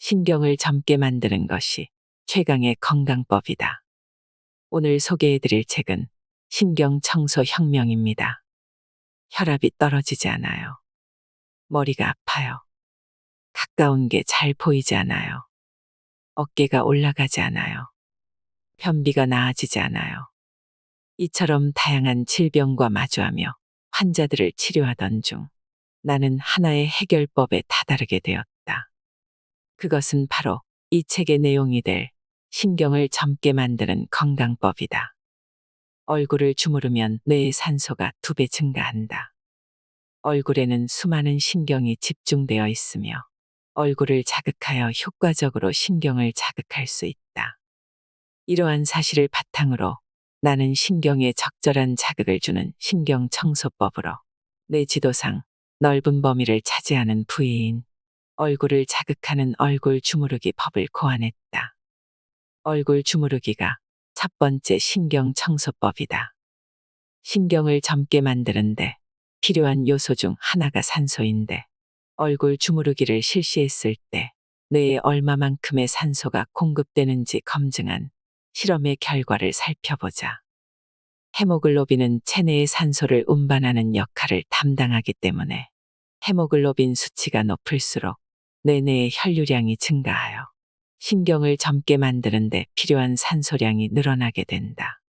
신경을 젊게 만드는 것이 최강의 건강법이다. 오늘 소개해드릴 책은 신경 청소 혁명입니다. 혈압이 떨어지지 않아요. 머리가 아파요. 가까운 게 잘 보이지 않아요. 어깨가 올라가지 않아요. 변비가 나아지지 않아요. 이처럼 다양한 질병과 마주하며 환자들을 치료하던 중 나는 하나의 해결법에 다다르게 되었다. 그것은 바로 이 책의 내용이 될 신경을 젊게 만드는 건강법이다. 얼굴을 주무르면 뇌의 산소가 2배 증가한다. 얼굴에는 수많은 신경이 집중되어 있으며 얼굴을 자극하여 효과적으로 신경을 자극할 수 있다. 이러한 사실을 바탕으로 나는 신경에 적절한 자극을 주는 신경 청소법으로 뇌 지도상 넓은 범위를 차지하는 부위인 얼굴을 자극하는 얼굴 주무르기 법을 고안했다. 얼굴 주무르기가 첫 번째 신경 청소법이다. 신경을 젊게 만드는데 필요한 요소 중 하나가 산소인데 얼굴 주무르기를 실시했을 때 뇌에 얼마만큼의 산소가 공급되는지 검증한 실험의 결과를 살펴보자. 헤모글로빈은 체내의 산소를 운반하는 역할을 담당하기 때문에 헤모글로빈 수치가 높을수록 뇌내의 혈류량이 증가하여 신경을 젊게 만드는 데 필요한 산소량이 늘어나게 된다.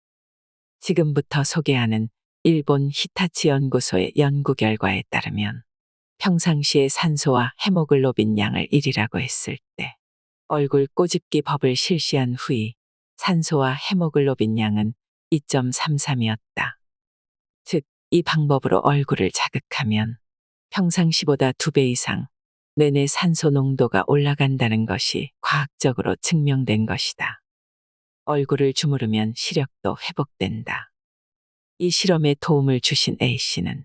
지금부터 소개하는 일본 히타치 연구소의 연구 결과에 따르면 평상시에 산소와 헤모글로빈 양을 1이라고 했을 때 얼굴 꼬집기 법을 실시한 후에 산소와 헤모글로빈 양은 2.33이었다. 즉, 이 방법으로 얼굴을 자극하면 평상시보다 2배 이상 뇌내 산소 농도가 올라간다는 것이 과학적으로 증명된 것이다. 얼굴을 주무르면 시력도 회복된다. 이 실험에 도움을 주신 A씨는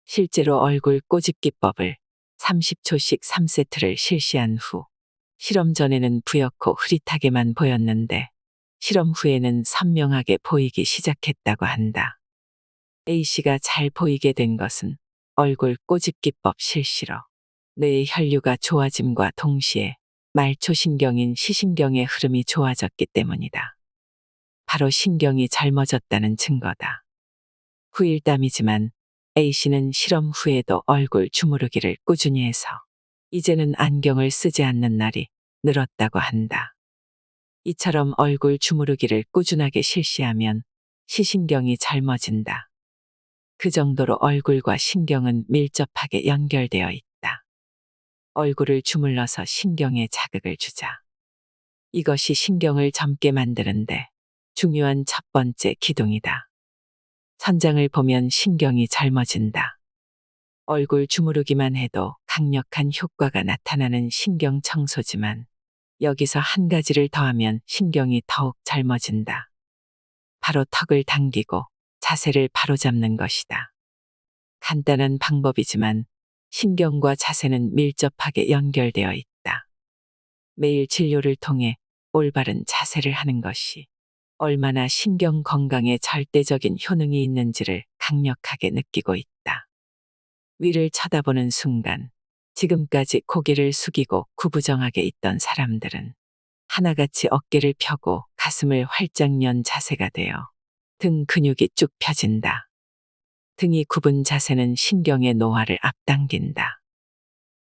실제로 얼굴 꼬집기법을 30초씩 3세트를 실시한 후 실험 전에는 부옇고 흐릿하게만 보였는데 실험 후에는 선명하게 보이기 시작했다고 한다. A씨가 잘 보이게 된 것은 얼굴 꼬집기법 실시로 뇌의 혈류가 좋아짐과 동시에 말초신경인 시신경의 흐름이 좋아졌기 때문이다. 바로 신경이 젊어졌다는 증거다. 후일담이지만 A씨는 실험 후에도 얼굴 주무르기를 꾸준히 해서 이제는 안경을 쓰지 않는 날이 늘었다고 한다. 이처럼 얼굴 주무르기를 꾸준하게 실시하면 시신경이 젊어진다. 그 정도로 얼굴과 신경은 밀접하게 연결되어 있다. 얼굴을 주물러서 신경에 자극을 주자. 이것이 신경을 젊게 만드는데 중요한 첫 번째 기둥이다. 천장을 보면 신경이 젊어진다. 얼굴 주무르기만 해도 강력한 효과가 나타나는 신경 청소지만 여기서 한 가지를 더하면 신경이 더욱 젊어진다. 바로 턱을 당기고 자세를 바로잡는 것이다. 간단한 방법이지만 신경과 자세는 밀접하게 연결되어 있다. 매일 진료를 통해 올바른 자세를 하는 것이 얼마나 신경 건강에 절대적인 효능이 있는지를 강력하게 느끼고 있다. 위를 쳐다보는 순간 지금까지 고개를 숙이고 구부정하게 있던 사람들은 하나같이 어깨를 펴고 가슴을 활짝 연 자세가 되어 등 근육이 쭉 펴진다. 등이 굽은 자세는 신경의 노화를 앞당긴다.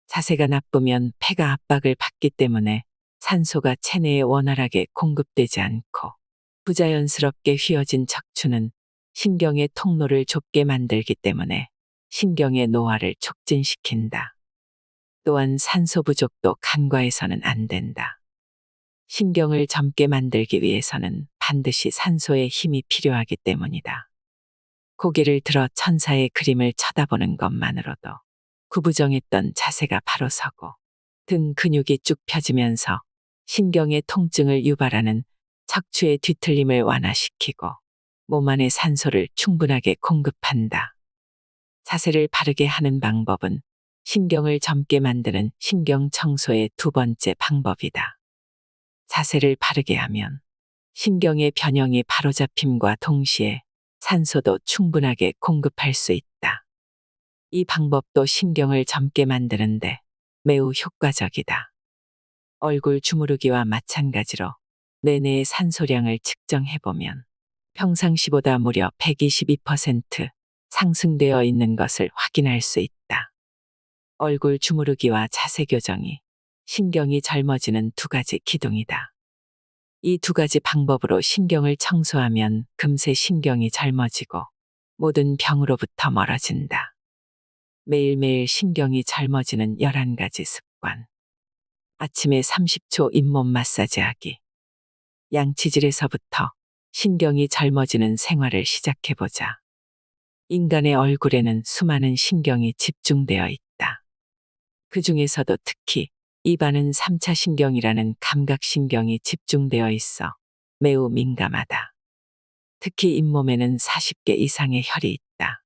자세가 나쁘면 폐가 압박을 받기 때문에 산소가 체내에 원활하게 공급되지 않고 부자연스럽게 휘어진 척추는 신경의 통로를 좁게 만들기 때문에 신경의 노화를 촉진시킨다. 또한 산소 부족도 간과해서는 안 된다. 신경을 젊게 만들기 위해서는 반드시 산소의 힘이 필요하기 때문이다. 고개를 들어 천사의 그림을 쳐다보는 것만으로도 구부정했던 자세가 바로 서고 등 근육이 쭉 펴지면서 신경의 통증을 유발하는 척추의 뒤틀림을 완화시키고 몸 안에 산소를 충분하게 공급한다. 자세를 바르게 하는 방법은 신경을 젊게 만드는 신경 청소의 두 번째 방법이다. 자세를 바르게 하면 신경의 변형이 바로잡힘과 동시에 산소도 충분하게 공급할 수 있다. 이 방법도 신경을 젊게 만드는데 매우 효과적이다. 얼굴 주무르기와 마찬가지로 내내의 산소량을 측정해보면 평상시보다 무려 122% 상승되어 있는 것을 확인할 수 있다. 얼굴 주무르기와 자세 교정이 신경이 젊어지는 두 가지 기둥이다. 이 두 가지 방법으로 신경을 청소하면 금세 신경이 젊어지고 모든 병으로부터 멀어진다. 매일매일 신경이 젊어지는 11가지 습관. 아침에 30초 잇몸 마사지하기. 양치질에서부터 신경이 젊어지는 생활을 시작해보자. 인간의 얼굴에는 수많은 신경이 집중되어 있다. 그 중에서도 특히 입안은 3차 신경이라는 감각신경이 집중되어 있어 매우 민감하다. 특히 잇몸에는 40개 이상의 혈이 있다.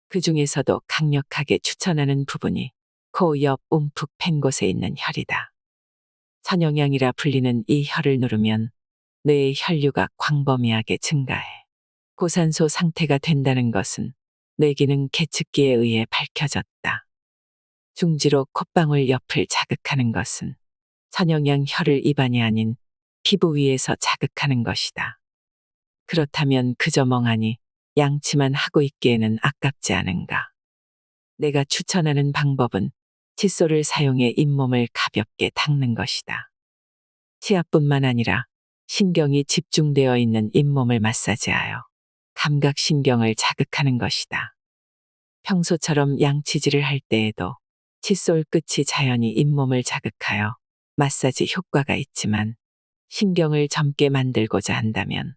그 중에서도 강력하게 추천하는 부분이 코 옆 움푹 팬 곳에 있는 혈이다. 선영양이라 불리는 이 혈을 누르면 뇌의 혈류가 광범위하게 증가해 고산소 상태가 된다는 것은 뇌기능 계측기에 의해 밝혀졌다. 중지로 콧방울 옆을 자극하는 것은 선영양 혈을 입안이 아닌 피부 위에서 자극하는 것이다. 그렇다면 그저 멍하니 양치만 하고 있기에는 아깝지 않은가. 내가 추천하는 방법은 칫솔을 사용해 잇몸을 가볍게 닦는 것이다. 치아뿐만 아니라 신경이 집중되어 있는 잇몸을 마사지하여 감각신경을 자극하는 것이다. 평소처럼 양치질을 할 때에도 칫솔 끝이 자연히 잇몸을 자극하여 마사지 효과가 있지만 신경을 젊게 만들고자 한다면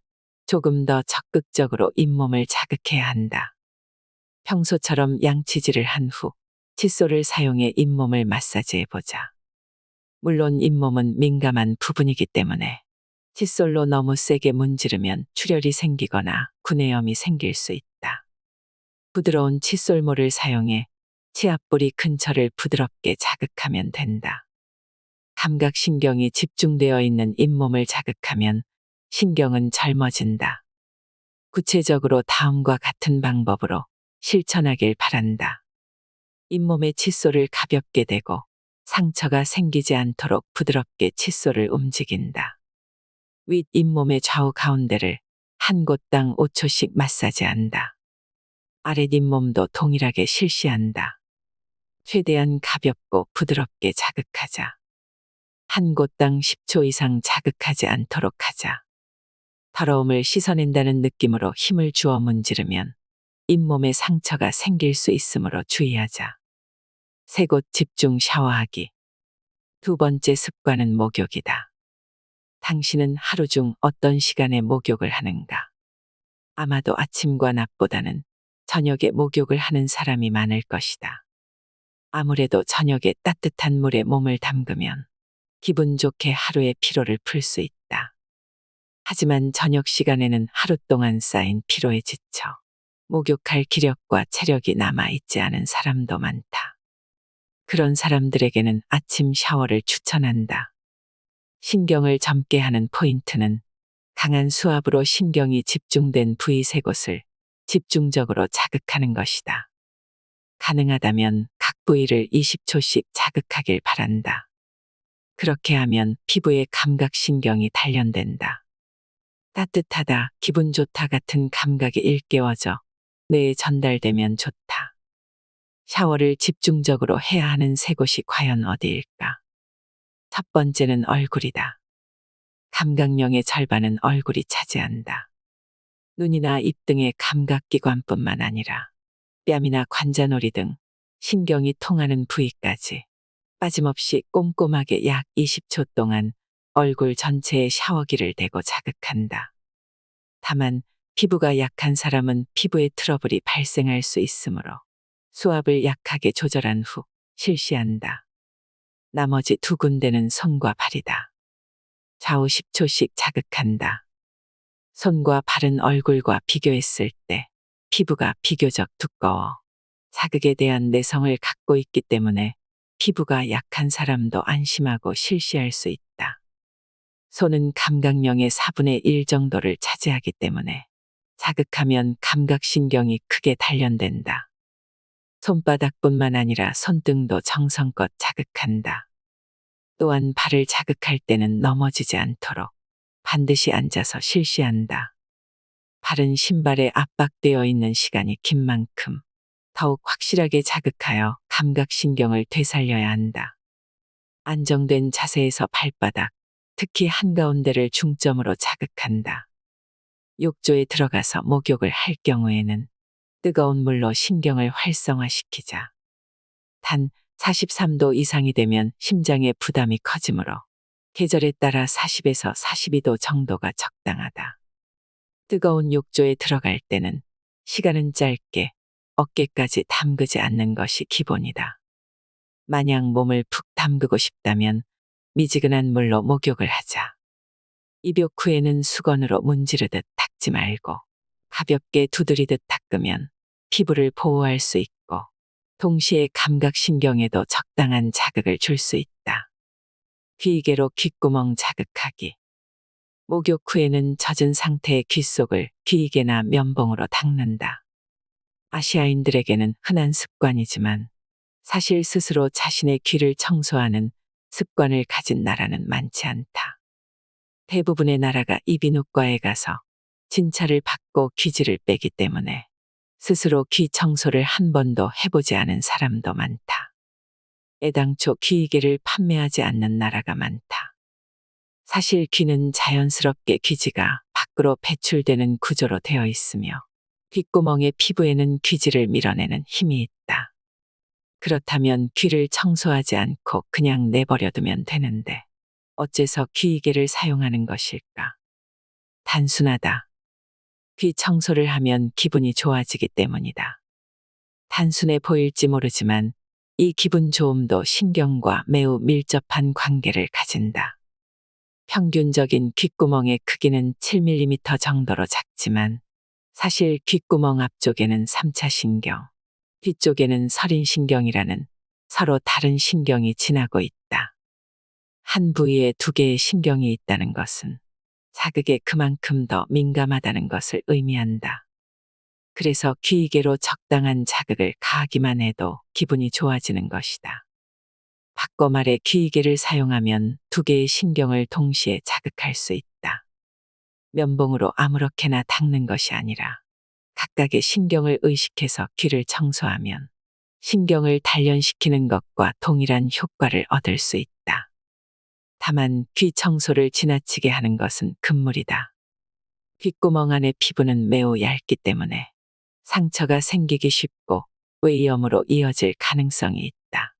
조금 더 적극적으로 잇몸을 자극해야 한다. 평소처럼 양치질을 한 후 칫솔을 사용해 잇몸을 마사지해보자. 물론 잇몸은 민감한 부분이기 때문에 칫솔로 너무 세게 문지르면 출혈이 생기거나 구내염이 생길 수 있다. 부드러운 칫솔모를 사용해 치아뿌리 근처를 부드럽게 자극하면 된다. 감각신경이 집중되어 있는 잇몸을 자극하면 신경은 젊어진다. 구체적으로 다음과 같은 방법으로 실천하길 바란다. 잇몸에 칫솔을 가볍게 대고 상처가 생기지 않도록 부드럽게 칫솔을 움직인다. 윗 잇몸의 좌우 가운데를 한 곳당 5초씩 마사지한다. 아랫 잇몸도 동일하게 실시한다. 최대한 가볍고 부드럽게 자극하자. 한 곳당 10초 이상 자극하지 않도록 하자. 더러움을 씻어낸다는 느낌으로 힘을 주어 문지르면 잇몸에 상처가 생길 수 있으므로 주의하자. 세 곳 집중 샤워하기. 두 번째 습관은 목욕이다. 당신은 하루 중 어떤 시간에 목욕을 하는가? 아마도 아침과 낮보다는 저녁에 목욕을 하는 사람이 많을 것이다. 아무래도 저녁에 따뜻한 물에 몸을 담그면 기분 좋게 하루의 피로를 풀 수 있다. 하지만 저녁 시간에는 하루 동안 쌓인 피로에 지쳐 목욕할 기력과 체력이 남아있지 않은 사람도 많다. 그런 사람들에게는 아침 샤워를 추천한다. 신경을 젊게 하는 포인트는 강한 수압으로 신경이 집중된 부위 세 곳을 집중적으로 자극하는 것이다. 가능하다면 각 부위를 20초씩 자극하길 바란다. 그렇게 하면 피부의 감각신경이 단련된다. 따뜻하다, 기분 좋다 같은 감각이 일깨워져 뇌에 전달되면 좋다. 샤워를 집중적으로 해야 하는 세 곳이 과연 어디일까? 첫 번째는 얼굴이다. 감각령의 절반은 얼굴이 차지한다. 눈이나 입 등의 감각기관뿐만 아니라 뺨이나 관자놀이 등 신경이 통하는 부위까지 빠짐없이 꼼꼼하게 약 20초 동안 얼굴 전체에 샤워기를 대고 자극한다. 다만 피부가 약한 사람은 피부에 트러블이 발생할 수 있으므로 수압을 약하게 조절한 후 실시한다. 나머지 두 군데는 손과 발이다. 좌우 10초씩 자극한다. 손과 발은 얼굴과 비교했을 때 피부가 비교적 두꺼워 자극에 대한 내성을 갖고 있기 때문에 피부가 약한 사람도 안심하고 실시할 수 있다. 손은 감각령의 4분의 1 정도를 차지하기 때문에 자극하면 감각신경이 크게 단련된다. 손바닥뿐만 아니라 손등도 정성껏 자극한다. 또한 발을 자극할 때는 넘어지지 않도록 반드시 앉아서 실시한다. 발은 신발에 압박되어 있는 시간이 긴 만큼 더욱 확실하게 자극하여 감각신경을 되살려야 한다. 안정된 자세에서 발바닥, 특히 한가운데를 중점으로 자극한다. 욕조에 들어가서 목욕을 할 경우에는 뜨거운 물로 신경을 활성화시키자. 단 43도 이상이 되면 심장의 부담이 커지므로 계절에 따라 40에서 42도 정도가 적당하다. 뜨거운 욕조에 들어갈 때는 시간은 짧게 어깨까지 담그지 않는 것이 기본이다. 만약 몸을 푹 담그고 싶다면 미지근한 물로 목욕을 하자. 입욕 후에는 수건으로 문지르듯 닦지 말고 가볍게 두드리듯 닦으면 피부를 보호할 수 있고 동시에 감각신경에도 적당한 자극을 줄 수 있다. 귀이개로 귓구멍 자극하기. 목욕 후에는 젖은 상태의 귓속을 귀이개나 면봉으로 닦는다. 아시아인들에게는 흔한 습관이지만 사실 스스로 자신의 귀를 청소하는 습관을 가진 나라는 많지 않다. 대부분의 나라가 이비인후과에 가서 진찰을 받고 귀지를 빼기 때문에 스스로 귀 청소를 한 번도 해보지 않은 사람도 많다. 애당초 귀이개를 판매하지 않는 나라가 많다. 사실 귀는 자연스럽게 귀지가 밖으로 배출되는 구조로 되어 있으며 귓구멍의 피부에는 귀지를 밀어내는 힘이 있다. 그렇다면 귀를 청소하지 않고 그냥 내버려두면 되는데 어째서 귀이개를 사용하는 것일까? 단순하다. 귀 청소를 하면 기분이 좋아지기 때문이다. 단순해 보일지 모르지만 이 기분 좋음도 신경과 매우 밀접한 관계를 가진다. 평균적인 귓구멍의 크기는 7mm 정도로 작지만 사실 귓구멍 앞쪽에는 3차 신경, 뒤쪽에는 설인신경이라는 서로 다른 신경이 지나고 있다. 한 부위에 두 개의 신경이 있다는 것은 자극에 그만큼 더 민감하다는 것을 의미한다. 그래서 귀이개로 적당한 자극을 가하기만 해도 기분이 좋아지는 것이다. 바꿔 말해 귀이개를 사용하면 두 개의 신경을 동시에 자극할 수 있다. 면봉으로 아무렇게나 닦는 것이 아니라 각각의 신경을 의식해서 귀를 청소하면 신경을 단련시키는 것과 동일한 효과를 얻을 수 있다. 다만 귀 청소를 지나치게 하는 것은 금물이다. 귓구멍 안의 피부는 매우 얇기 때문에 상처가 생기기 쉽고 외이염으로 이어질 가능성이 있다.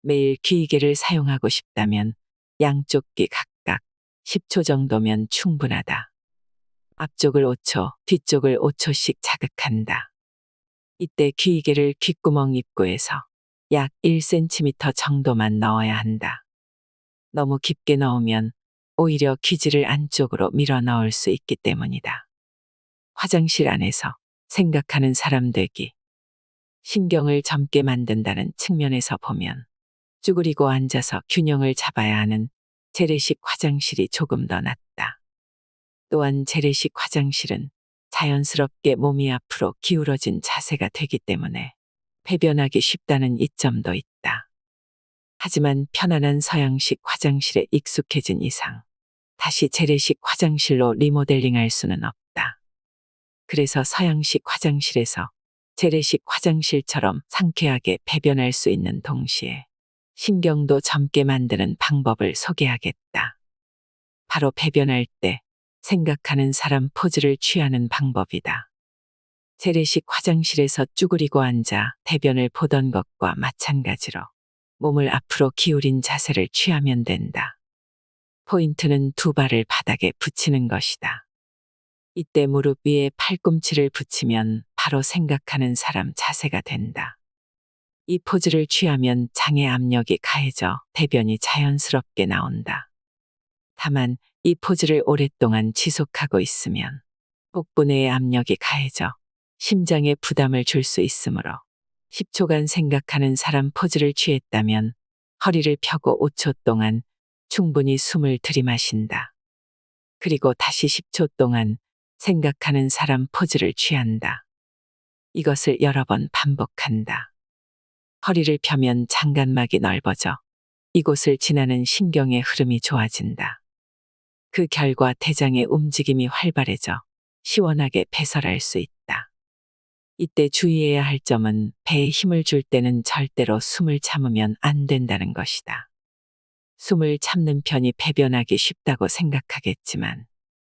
매일 귀이개를 사용하고 싶다면 양쪽 귀 각각 10초 정도면 충분하다. 앞쪽을 5초, 뒤쪽을 5초씩 자극한다. 이때 귀이개를 귓구멍 입구에서 약 1cm 정도만 넣어야 한다. 너무 깊게 넣으면 오히려 귀지를 안쪽으로 밀어 넣을 수 있기 때문이다. 화장실 안에서 생각하는 사람 되기. 신경을 젊게 만든다는 측면에서 보면 쭈그리고 앉아서 균형을 잡아야 하는 재래식 화장실이 조금 더 낫다. 또한 재래식 화장실은 자연스럽게 몸이 앞으로 기울어진 자세가 되기 때문에 배변하기 쉽다는 이점도 있다. 하지만 편안한 서양식 화장실에 익숙해진 이상 다시 재래식 화장실로 리모델링할 수는 없다. 그래서 서양식 화장실에서 재래식 화장실처럼 상쾌하게 배변할 수 있는 동시에 신경도 젊게 만드는 방법을 소개하겠다. 바로 배변할 때 생각하는 사람 포즈를 취하는 방법이다. 재래식 화장실에서 쭈그리고 앉아 대변을 보던 것과 마찬가지로 몸을 앞으로 기울인 자세를 취하면 된다. 포인트는 두 발을 바닥에 붙이는 것이다. 이때 무릎 위에 팔꿈치를 붙이면 바로 생각하는 사람 자세가 된다. 이 포즈를 취하면 장의 압력이 가해져 대변이 자연스럽게 나온다. 다만 이 포즈를 오랫동안 지속하고 있으면 복부 내의 압력이 가해져 심장에 부담을 줄 수 있으므로 10초간 생각하는 사람 포즈를 취했다면 허리를 펴고 5초 동안 충분히 숨을 들이마신다. 그리고 다시 10초 동안 생각하는 사람 포즈를 취한다. 이것을 여러 번 반복한다. 허리를 펴면 장관막이 넓어져 이곳을 지나는 신경의 흐름이 좋아진다. 그 결과 대장의 움직임이 활발해져 시원하게 배설할 수 있다. 이때 주의해야 할 점은 배에 힘을 줄 때는 절대로 숨을 참으면 안 된다는 것이다. 숨을 참는 편이 배변하기 쉽다고 생각하겠지만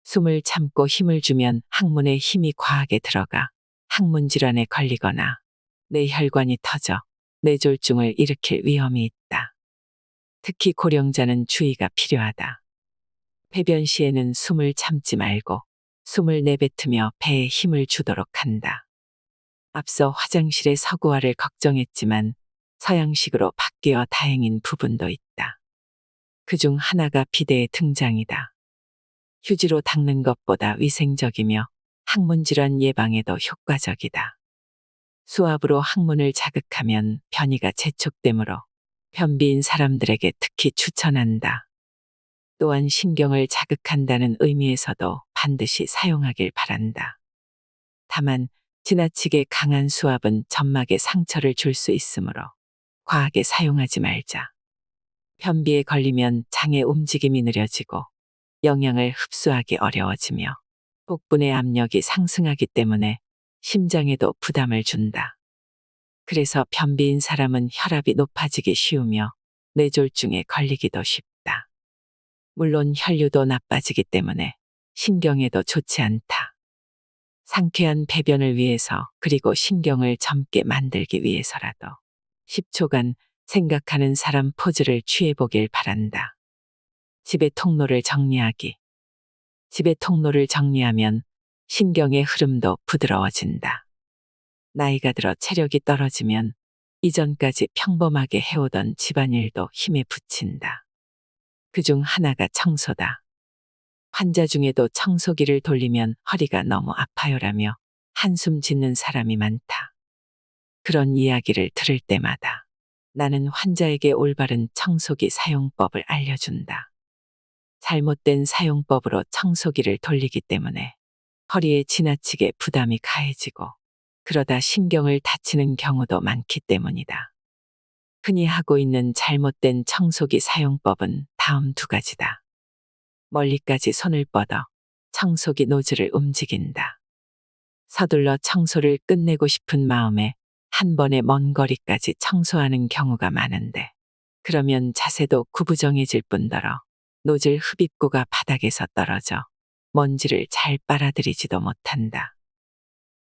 숨을 참고 힘을 주면 항문에 힘이 과하게 들어가 항문 질환에 걸리거나 뇌혈관이 터져 뇌졸중을 일으킬 위험이 있다. 특히 고령자는 주의가 필요하다. 배변 시에는 숨을 참지 말고 숨을 내뱉으며 배에 힘을 주도록 한다. 앞서 화장실의 서구화를 걱정했지만 서양식으로 바뀌어 다행인 부분도 있다. 그중 하나가 비데의 등장이다. 휴지로 닦는 것보다 위생적이며 항문 질환 예방에도 효과적이다. 수압으로 항문을 자극하면 변이가 재촉되므로 변비인 사람들에게 특히 추천한다. 또한 신경을 자극한다는 의미에서도 반드시 사용하길 바란다. 다만 지나치게 강한 수압은 점막에 상처를 줄 수 있으므로 과하게 사용하지 말자. 변비에 걸리면 장의 움직임이 느려지고 영양을 흡수하기 어려워지며 복부의 압력이 상승하기 때문에 심장에도 부담을 준다. 그래서 변비인 사람은 혈압이 높아지기 쉬우며 뇌졸중에 걸리기도 쉽다. 물론 혈류도 나빠지기 때문에 신경에도 좋지 않다. 상쾌한 배변을 위해서 그리고 신경을 젊게 만들기 위해서라도 10초간 생각하는 사람 포즈를 취해보길 바란다. 집의 통로를 정리하기. 집의 통로를 정리하면 신경의 흐름도 부드러워진다. 나이가 들어 체력이 떨어지면 이전까지 평범하게 해오던 집안일도 힘에 부친다. 그중 하나가 청소다. 환자 중에도 청소기를 돌리면 허리가 너무 아파요라며 한숨 짓는 사람이 많다. 그런 이야기를 들을 때마다 나는 환자에게 올바른 청소기 사용법을 알려준다. 잘못된 사용법으로 청소기를 돌리기 때문에 허리에 지나치게 부담이 가해지고 그러다 신경을 다치는 경우도 많기 때문이다. 흔히 하고 있는 잘못된 청소기 사용법은 다음 두 가지다. 멀리까지 손을 뻗어 청소기 노즐을 움직인다. 서둘러 청소를 끝내고 싶은 마음에 한 번에 먼 거리까지 청소하는 경우가 많은데 그러면 자세도 구부정해질 뿐더러 노즐 흡입구가 바닥에서 떨어져 먼지를 잘 빨아들이지도 못한다.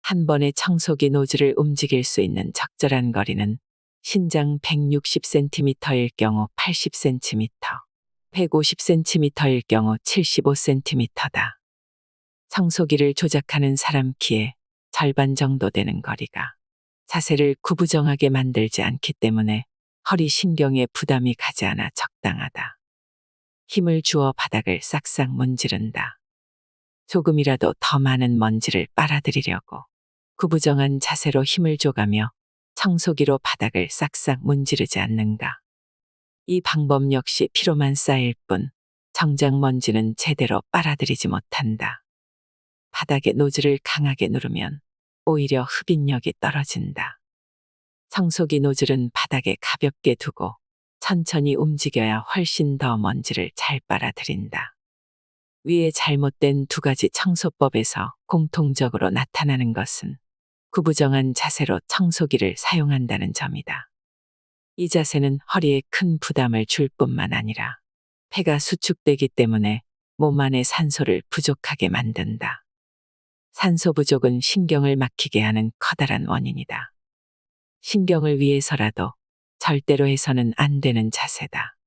한 번에 청소기 노즐을 움직일 수 있는 적절한 거리는 신장 160cm일 경우 80cm, 150cm일 경우 75cm다. 청소기를 조작하는 사람 키의 절반 정도 되는 거리가 자세를 구부정하게 만들지 않기 때문에 허리 신경에 부담이 가지 않아 적당하다. 힘을 주어 바닥을 싹싹 문지른다. 조금이라도 더 많은 먼지를 빨아들이려고 구부정한 자세로 힘을 줘가며 청소기로 바닥을 싹싹 문지르지 않는가. 이 방법 역시 피로만 쌓일 뿐 정작 먼지는 제대로 빨아들이지 못한다. 바닥에 노즐을 강하게 누르면 오히려 흡입력이 떨어진다. 청소기 노즐은 바닥에 가볍게 두고 천천히 움직여야 훨씬 더 먼지를 잘 빨아들인다. 위에 잘못된 두 가지 청소법에서 공통적으로 나타나는 것은 구부정한 자세로 청소기를 사용한다는 점이다. 이 자세는 허리에 큰 부담을 줄 뿐만 아니라 폐가 수축되기 때문에 몸 안의 산소를 부족하게 만든다. 산소 부족은 신경을 막히게 하는 커다란 원인이다. 신경을 위해서라도 절대로 해서는 안 되는 자세다.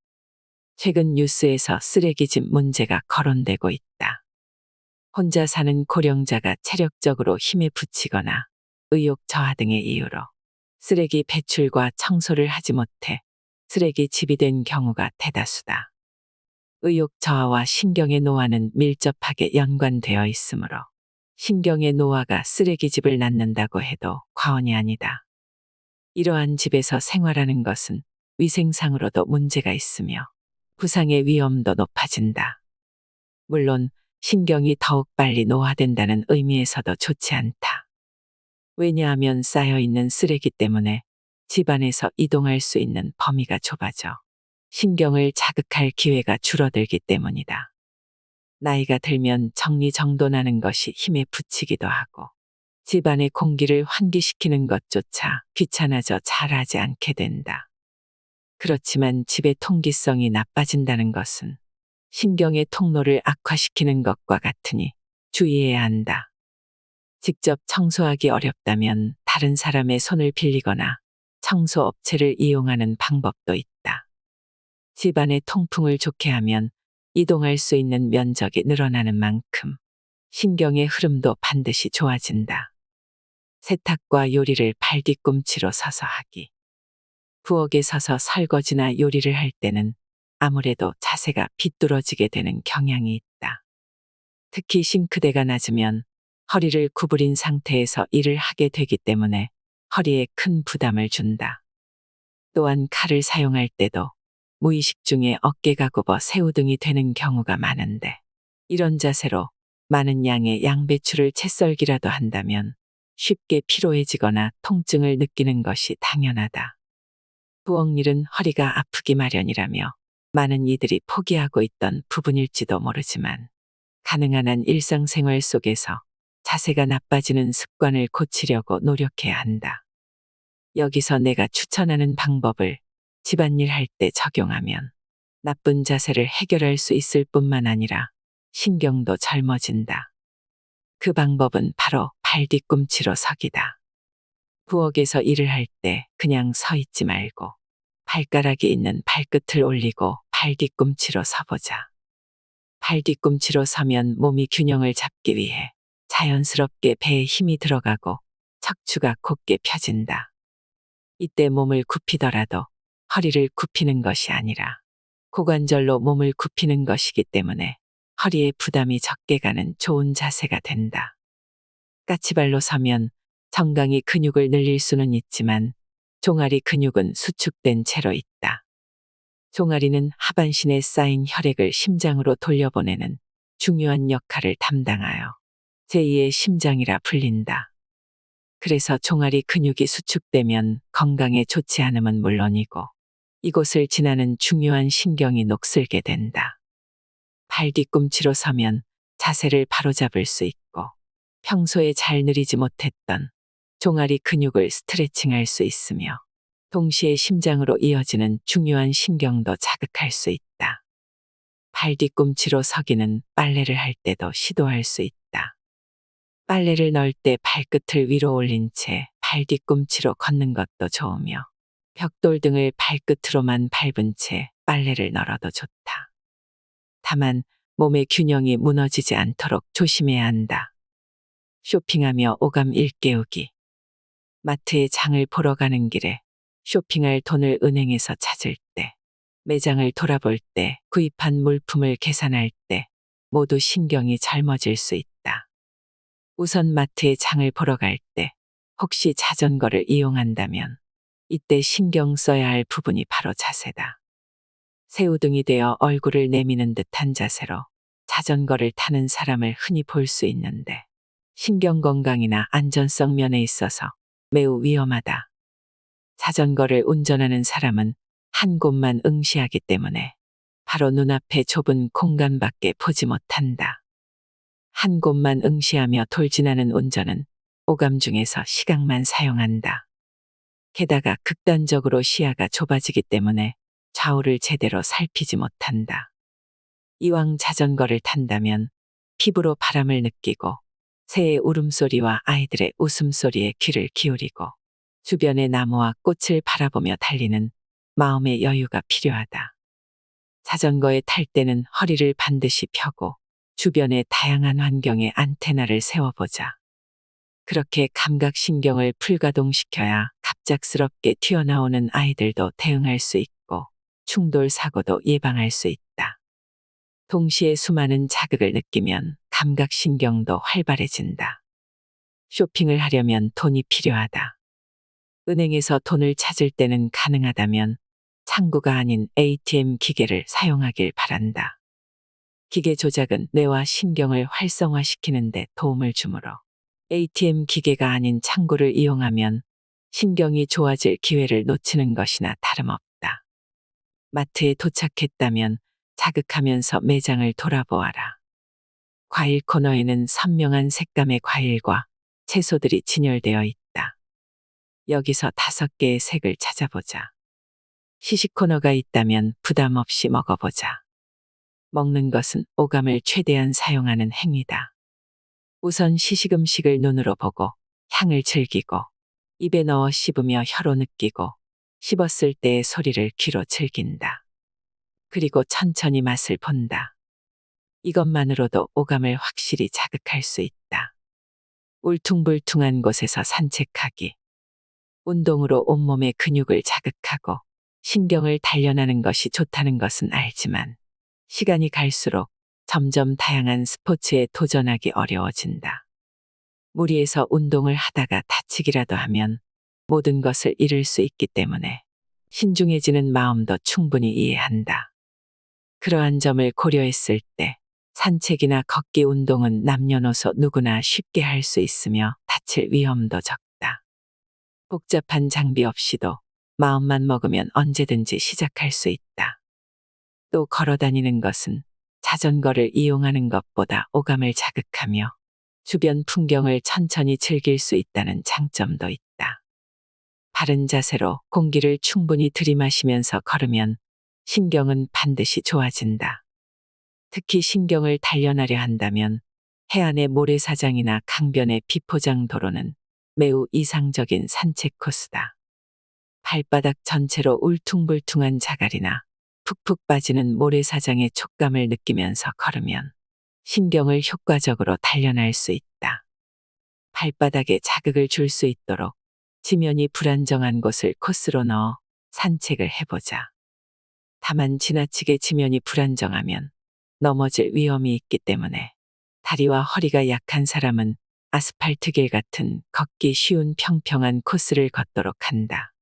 최근 뉴스에서 쓰레기집 문제가 거론되고 있다. 혼자 사는 고령자가 체력적으로 힘에 부치거나 의욕 저하 등의 이유로 쓰레기 배출과 청소를 하지 못해 쓰레기 집이 된 경우가 대다수다. 의욕 저하와 신경의 노화는 밀접하게 연관되어 있으므로 신경의 노화가 쓰레기집을 낳는다고 해도 과언이 아니다. 이러한 집에서 생활하는 것은 위생상으로도 문제가 있으며 부상의 위험도 높아진다. 물론 신경이 더욱 빨리 노화된다는 의미에서도 좋지 않다. 왜냐하면 쌓여있는 쓰레기 때문에 집안에서 이동할 수 있는 범위가 좁아져 신경을 자극할 기회가 줄어들기 때문이다. 나이가 들면 정리정돈하는 것이 힘에 부치기도 하고 집안의 공기를 환기시키는 것조차 귀찮아져 잘하지 않게 된다. 그렇지만 집의 통기성이 나빠진다는 것은 신경의 통로를 악화시키는 것과 같으니 주의해야 한다. 직접 청소하기 어렵다면 다른 사람의 손을 빌리거나 청소업체를 이용하는 방법도 있다. 집안의 통풍을 좋게 하면 이동할 수 있는 면적이 늘어나는 만큼 신경의 흐름도 반드시 좋아진다. 세탁과 요리를 발 뒤꿈치로 서서 하기. 부엌에 서서 설거지나 요리를 할 때는 아무래도 자세가 비뚤어지게 되는 경향이 있다. 특히 싱크대가 낮으면 허리를 구부린 상태에서 일을 하게 되기 때문에 허리에 큰 부담을 준다. 또한 칼을 사용할 때도 무의식 중에 어깨가 굽어 새우등이 되는 경우가 많은데 이런 자세로 많은 양의 양배추를 채 썰기라도 한다면 쉽게 피로해지거나 통증을 느끼는 것이 당연하다. 부엌 일은 허리가 아프기 마련이라며 많은 이들이 포기하고 있던 부분일지도 모르지만 가능한 한 일상생활 속에서 자세가 나빠지는 습관을 고치려고 노력해야 한다. 여기서 내가 추천하는 방법을 집안일 할 때 적용하면 나쁜 자세를 해결할 수 있을 뿐만 아니라 신경도 젊어진다. 그 방법은 바로 발 뒤꿈치로 서기다. 부엌에서 일을 할 때 그냥 서 있지 말고 발가락이 있는 발끝을 올리고 발 뒤꿈치로 서보자. 발 뒤꿈치로 서면 몸이 균형을 잡기 위해 자연스럽게 배에 힘이 들어가고 척추가 곧게 펴진다. 이때 몸을 굽히더라도 허리를 굽히는 것이 아니라 고관절로 몸을 굽히는 것이기 때문에 허리에 부담이 적게 가는 좋은 자세가 된다. 까치발로 서면 정강이 근육을 늘릴 수는 있지만 종아리 근육은 수축된 채로 있다. 종아리는 하반신에 쌓인 혈액을 심장으로 돌려보내는 중요한 역할을 담당하여 제2의 심장이라 불린다. 그래서 종아리 근육이 수축되면 건강에 좋지 않음은 물론이고 이곳을 지나는 중요한 신경이 녹슬게 된다. 발 뒤꿈치로 서면 자세를 바로잡을 수 있고 평소에 잘 느리지 못했던 종아리 근육을 스트레칭할 수 있으며 동시에 심장으로 이어지는 중요한 신경도 자극할 수 있다. 발 뒤꿈치로 서기는 빨래를 할 때도 시도할 수 있다. 빨래를 넣을 때 발끝을 위로 올린 채 발 뒤꿈치로 걷는 것도 좋으며 벽돌 등을 발끝으로만 밟은 채 빨래를 널어도 좋다. 다만 몸의 균형이 무너지지 않도록 조심해야 한다. 쇼핑하며 오감 일깨우기. 마트에 장을 보러 가는 길에 쇼핑할 돈을 은행에서 찾을 때, 매장을 돌아볼 때, 구입한 물품을 계산할 때 모두 신경이 젊어질 수 있다. 우선 마트에 장을 보러 갈 때 혹시 자전거를 이용한다면 이때 신경 써야 할 부분이 바로 자세다. 새우등이 되어 얼굴을 내미는 듯한 자세로 자전거를 타는 사람을 흔히 볼 수 있는데 신경 건강이나 안전성 면에 있어서 매우 위험하다. 자전거를 운전하는 사람은 한 곳만 응시하기 때문에 바로 눈앞의 좁은 공간밖에 보지 못한다. 한 곳만 응시하며 돌진하는 운전은 오감 중에서 시각만 사용한다. 게다가 극단적으로 시야가 좁아지기 때문에 좌우를 제대로 살피지 못한다. 이왕 자전거를 탄다면 피부로 바람을 느끼고 새의 울음소리와 아이들의 웃음소리에 귀를 기울이고 주변의 나무와 꽃을 바라보며 달리는 마음의 여유가 필요하다. 자전거에 탈 때는 허리를 반드시 펴고 주변의 다양한 환경에 안테나를 세워보자. 그렇게 감각신경을 풀가동시켜야 갑작스럽게 튀어나오는 아이들도 대응할 수 있고 충돌 사고도 예방할 수 있다. 동시에 수많은 자극을 느끼면 감각신경도 활발해진다. 쇼핑을 하려면 돈이 필요하다. 은행에서 돈을 찾을 때는 가능하다면 창구가 아닌 ATM 기계를 사용하길 바란다. 기계 조작은 뇌와 신경을 활성화시키는 데 도움을 주므로 ATM 기계가 아닌 창구를 이용하면 신경이 좋아질 기회를 놓치는 것이나 다름없다. 마트에 도착했다면 자극하면서 매장을 돌아보아라. 과일 코너에는 선명한 색감의 과일과 채소들이 진열되어 있다. 여기서 5개의 색을 찾아보자. 시식 코너가 있다면 부담 없이 먹어보자. 먹는 것은 오감을 최대한 사용하는 행위다. 우선 시식 음식을 눈으로 보고 향을 즐기고 입에 넣어 씹으며 혀로 느끼고 씹었을 때의 소리를 귀로 즐긴다. 그리고 천천히 맛을 본다. 이것만으로도 오감을 확실히 자극할 수 있다. 울퉁불퉁한 곳에서 산책하기. 운동으로 온몸의 근육을 자극하고 신경을 단련하는 것이 좋다는 것은 알지만 시간이 갈수록 점점 다양한 스포츠에 도전하기 어려워진다. 무리해서 운동을 하다가 다치기라도 하면 모든 것을 잃을 수 있기 때문에 신중해지는 마음도 충분히 이해한다. 그러한 점을 고려했을 때 산책이나 걷기 운동은 남녀노소 누구나 쉽게 할 수 있으며 다칠 위험도 적다. 복잡한 장비 없이도 마음만 먹으면 언제든지 시작할 수 있다. 또 걸어 다니는 것은 자전거를 이용하는 것보다 오감을 자극하며 주변 풍경을 천천히 즐길 수 있다는 장점도 있다. 바른 자세로 공기를 충분히 들이마시면서 걸으면 신경은 반드시 좋아진다. 특히 신경을 단련하려 한다면 해안의 모래사장이나 강변의 비포장 도로는 매우 이상적인 산책 코스다. 발바닥 전체로 울퉁불퉁한 자갈이나 푹푹 빠지는 모래사장의 촉감을 느끼면서 걸으면 신경을 효과적으로 단련할 수 있다. 발바닥에 자극을 줄 수 있도록 지면이 불안정한 곳을 코스로 넣어 산책을 해보자. 다만 지나치게 지면이 불안정하면 넘어질 위험이 있기 때문에 다리와 허리가 약한 사람은 아스팔트길 같은 걷기 쉬운 평평한 코스를 걷도록 한다.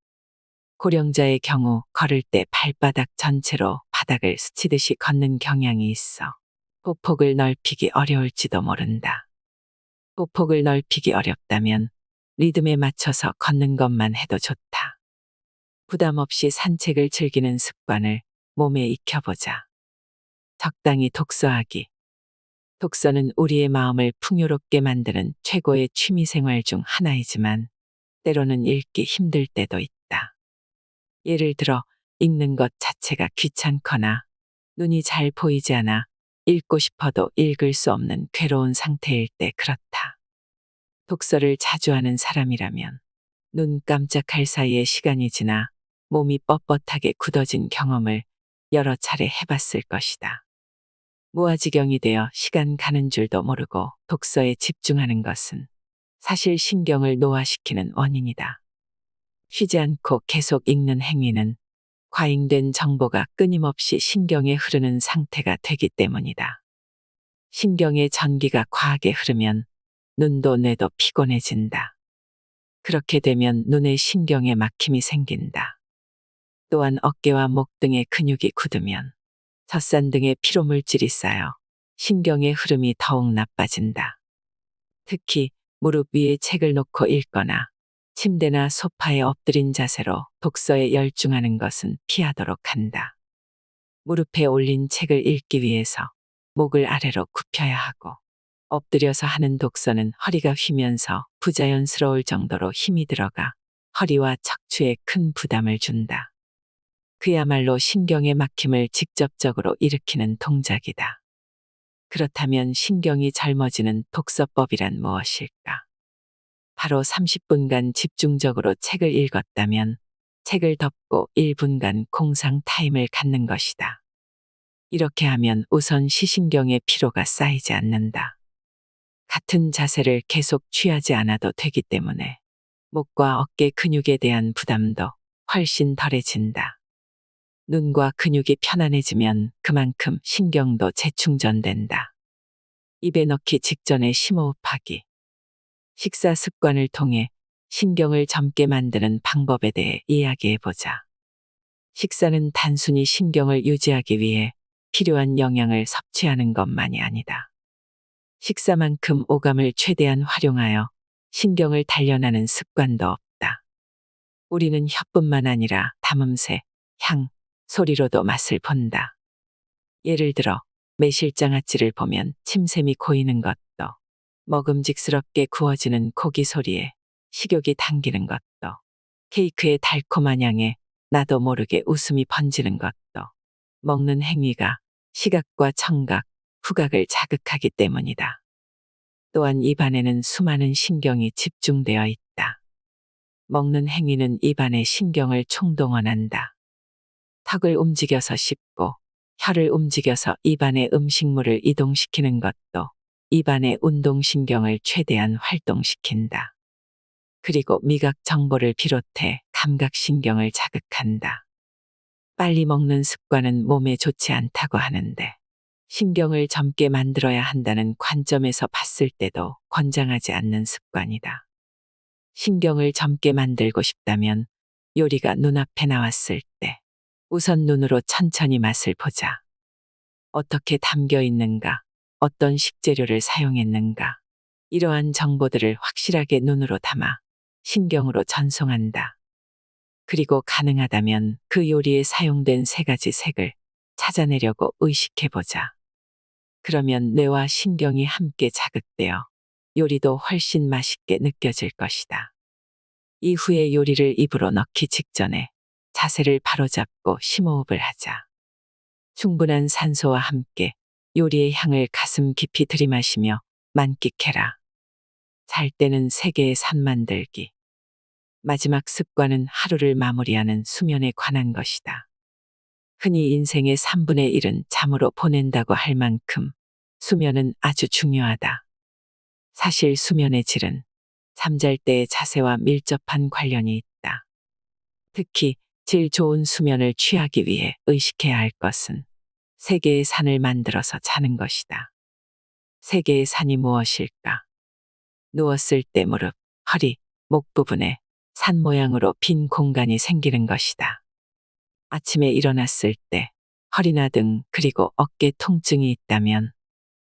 고령자의 경우 걸을 때 발바닥 전체로 바닥을 스치듯이 걷는 경향이 있어 보폭을 넓히기 어려울지도 모른다. 보폭을 넓히기 어렵다면 리듬에 맞춰서 걷는 것만 해도 좋다. 부담 없이 산책을 즐기는 습관을 몸에 익혀보자. 적당히 독서하기. 독서는 우리의 마음을 풍요롭게 만드는 최고의 취미생활 중 하나이지만 때로는 읽기 힘들 때도 있다. 예를 들어 읽는 것 자체가 귀찮거나 눈이 잘 보이지 않아 읽고 싶어도 읽을 수 없는 괴로운 상태일 때 그렇다. 독서를 자주 하는 사람이라면 눈 깜짝할 사이에 시간이 지나 몸이 뻣뻣하게 굳어진 경험을 여러 차례 해봤을 것이다. 무아지경이 되어 시간 가는 줄도 모르고 독서에 집중하는 것은 사실 신경을 노화시키는 원인이다. 쉬지 않고 계속 읽는 행위는 과잉된 정보가 끊임없이 신경에 흐르는 상태가 되기 때문이다. 신경의 전기가 과하게 흐르면 눈도 뇌도 피곤해진다. 그렇게 되면 눈에 신경에 막힘이 생긴다. 또한 어깨와 목 등의 근육이 굳으면 젖산 등의 피로물질이 쌓여 신경의 흐름이 더욱 나빠진다. 특히 무릎 위에 책을 놓고 읽거나 침대나 소파에 엎드린 자세로 독서에 열중하는 것은 피하도록 한다. 무릎에 올린 책을 읽기 위해서 목을 아래로 굽혀야 하고 엎드려서 하는 독서는 허리가 휘면서 부자연스러울 정도로 힘이 들어가 허리와 척추에 큰 부담을 준다. 그야말로 신경의 막힘을 직접적으로 일으키는 동작이다. 그렇다면 신경이 젊어지는 독서법이란 무엇일까? 바로 30분간 집중적으로 책을 읽었다면 책을 덮고 1분간 공상 타임을 갖는 것이다. 이렇게 하면 우선 시신경의 피로가 쌓이지 않는다. 같은 자세를 계속 취하지 않아도 되기 때문에 목과 어깨 근육에 대한 부담도 훨씬 덜해진다. 눈과 근육이 편안해지면 그만큼 신경도 재충전된다. 입에 넣기 직전에 심호흡하기. 식사 습관을 통해 신경을 젊게 만드는 방법에 대해 이야기해보자. 식사는 단순히 신경을 유지하기 위해 필요한 영양을 섭취하는 것만이 아니다. 식사만큼 오감을 최대한 활용하여 신경을 단련하는 습관도 없다. 우리는 혀뿐만 아니라 담음새, 향, 소리로도 맛을 본다. 예를 들어 매실장아찌를 보면 침샘이 고이는 것도, 먹음직스럽게 구워지는 고기 소리에 식욕이 당기는 것도, 케이크의 달콤한 향에 나도 모르게 웃음이 번지는 것도 먹는 행위가 시각과 청각, 후각을 자극하기 때문이다. 또한 입안에는 수많은 신경이 집중되어 있다. 먹는 행위는 입안의 신경을 총동원한다. 턱을 움직여서 씹고 혀를 움직여서 입안의 음식물을 이동시키는 것도 입안의 운동신경을 최대한 활동시킨다. 그리고 미각 정보를 비롯해 감각신경을 자극한다. 빨리 먹는 습관은 몸에 좋지 않다고 하는데, 신경을 젊게 만들어야 한다는 관점에서 봤을 때도 권장하지 않는 습관이다. 신경을 젊게 만들고 싶다면 요리가 눈앞에 나왔을 때 우선 눈으로 천천히 맛을 보자. 어떻게 담겨 있는가, 어떤 식재료를 사용했는가, 이러한 정보들을 확실하게 눈으로 담아 신경으로 전송한다. 그리고 가능하다면 그 요리에 사용된 3가지 색을 찾아내려고 의식해보자. 그러면 뇌와 신경이 함께 자극되어 요리도 훨씬 맛있게 느껴질 것이다. 이후에 요리를 입으로 넣기 직전에 자세를 바로잡고 심호흡을 하자. 충분한 산소와 함께 요리의 향을 가슴 깊이 들이마시며 만끽해라. 잘 때는 세계의 산 만들기. 마지막 습관은 하루를 마무리하는 수면에 관한 것이다. 흔히 인생의 3분의 1은 잠으로 보낸다고 할 만큼 수면은 아주 중요하다. 사실 수면의 질은 잠잘 때의 자세와 밀접한 관련이 있다. 특히 질 좋은 수면을 취하기 위해 의식해야 할 것은 3개의 산을 만들어서 자는 것이다. 3개의 산이 무엇일까? 누웠을 때 무릎, 허리, 목 부분에 산 모양으로 빈 공간이 생기는 것이다. 아침에 일어났을 때 허리나 등 그리고 어깨 통증이 있다면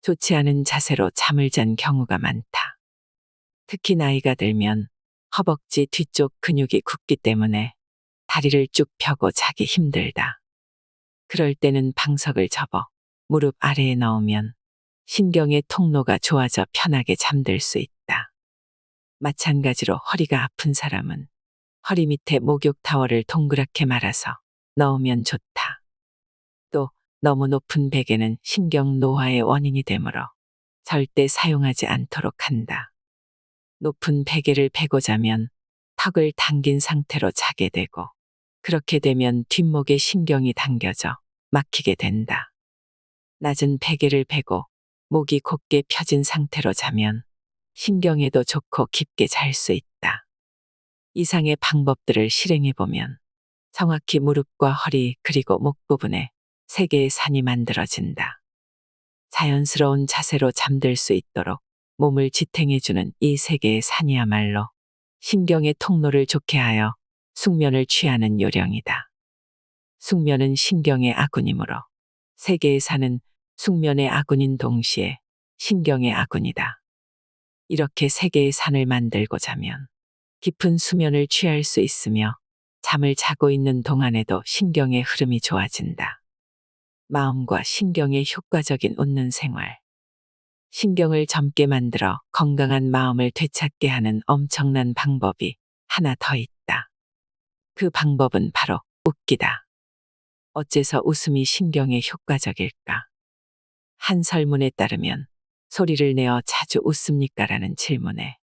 좋지 않은 자세로 잠을 잔 경우가 많다. 특히 나이가 들면 허벅지 뒤쪽 근육이 굳기 때문에 다리를 쭉 펴고 자기 힘들다. 그럴 때는 방석을 접어 무릎 아래에 넣으면 신경의 통로가 좋아져 편하게 잠들 수 있다. 마찬가지로 허리가 아픈 사람은 허리 밑에 목욕 타월을 동그랗게 말아서 넣으면 좋다. 또 너무 높은 베개는 신경 노화의 원인이 되므로 절대 사용하지 않도록 한다. 높은 베개를 베고 자면 턱을 당긴 상태로 자게 되고, 그렇게 되면 뒷목에 신경이 당겨져 막히게 된다. 낮은 베개를 베고 목이 곧게 펴진 상태로 자면 신경에도 좋고 깊게 잘 수 있다. 이상의 방법들을 실행해보면 정확히 무릎과 허리 그리고 목 부분에 3개의 산이 만들어진다. 자연스러운 자세로 잠들 수 있도록 몸을 지탱해주는 이 3개의 산이야말로 신경의 통로를 좋게 하여 숙면을 취하는 요령이다. 숙면은 신경의 아군이므로 3개의 산은 숙면의 아군인 동시에 신경의 아군이다. 이렇게 3개의 산을 만들고 자면 깊은 수면을 취할 수 있으며 잠을 자고 있는 동안에도 신경의 흐름이 좋아진다. 마음과 신경의 효과적인 웃는 생활. 신경을 젊게 만들어 건강한 마음을 되찾게 하는 엄청난 방법이 하나 더 있다. 그 방법은 바로 웃기다. 어째서 웃음이 신경에 효과적일까? 한 설문에 따르면 소리를 내어 자주 웃습니까? 라는 질문에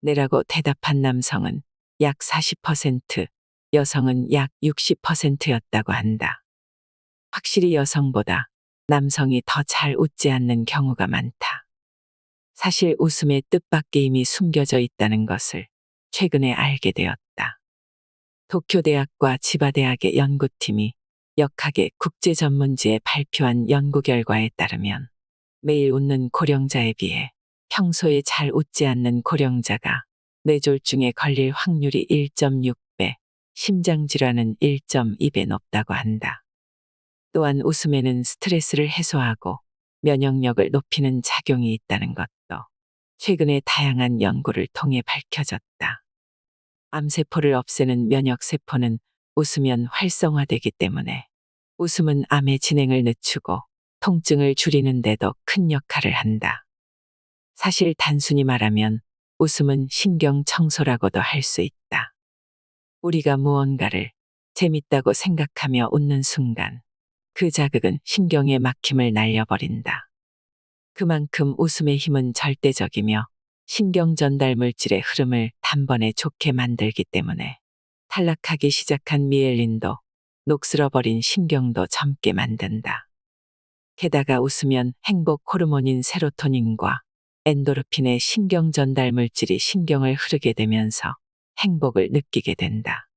네라고 대답한 남성은 약 40%, 여성은 약 60%였다고 한다. 확실히 여성보다 남성이 더 잘 웃지 않는 경우가 많다. 사실 웃음의 뜻밖의 힘이 숨겨져 있다는 것을 최근에 알게 되었다. 도쿄대학과 지바대학의 연구팀이 역학의 국제전문지에 발표한 연구 결과에 따르면 매일 웃는 고령자에 비해 평소에 잘 웃지 않는 고령자가 뇌졸중에 걸릴 확률이 1.6배, 심장질환은 1.2배 높다고 한다. 또한 웃음에는 스트레스를 해소하고 면역력을 높이는 작용이 있다는 것도 최근에 다양한 연구를 통해 밝혀졌다. 암세포를 없애는 면역세포는 웃으면 활성화되기 때문에 웃음은 암의 진행을 늦추고 통증을 줄이는데도 큰 역할을 한다. 사실 단순히 말하면 웃음은 신경 청소라고도 할 수 있다. 우리가 무언가를 재밌다고 생각하며 웃는 순간 그 자극은 신경의 막힘을 날려버린다. 그만큼 웃음의 힘은 절대적이며 신경 전달 물질의 흐름을 단번에 좋게 만들기 때문에 탈락하기 시작한 미엘린도 녹슬어버린 신경도 젊게 만든다. 게다가 웃으면 행복 호르몬인 세로토닌과 엔도르핀의 신경 전달 물질이 신경을 흐르게 되면서 행복을 느끼게 된다.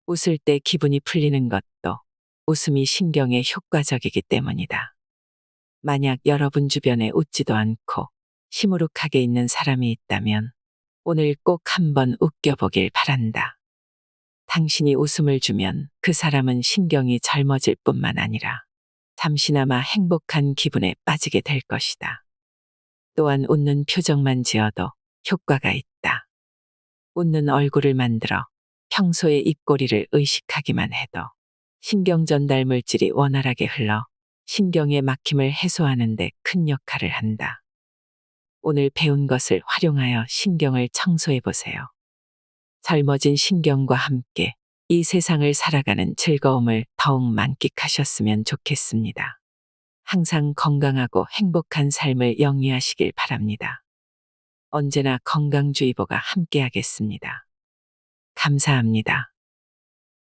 웃을 때 기분이 풀리는 것도 웃음이 신경에 효과적이기 때문이다. 만약 여러분 주변에 웃지도 않고 시무룩하게 있는 사람이 있다면 오늘 꼭 한번 웃겨보길 바란다. 당신이 웃음을 주면 그 사람은 신경이 젊어질 뿐만 아니라 잠시나마 행복한 기분에 빠지게 될 것이다. 또한 웃는 표정만 지어도 효과가 있다. 웃는 얼굴을 만들어 평소에 입꼬리를 의식하기만 해도 신경 전달 물질이 원활하게 흘러 신경의 막힘을 해소하는 데 큰 역할을 한다. 오늘 배운 것을 활용하여 신경을 청소해 보세요. 젊어진 신경과 함께 이 세상을 살아가는 즐거움을 더욱 만끽하셨으면 좋겠습니다. 항상 건강하고 행복한 삶을 영위하시길 바랍니다. 언제나 건강주의보가 함께하겠습니다. 감사합니다.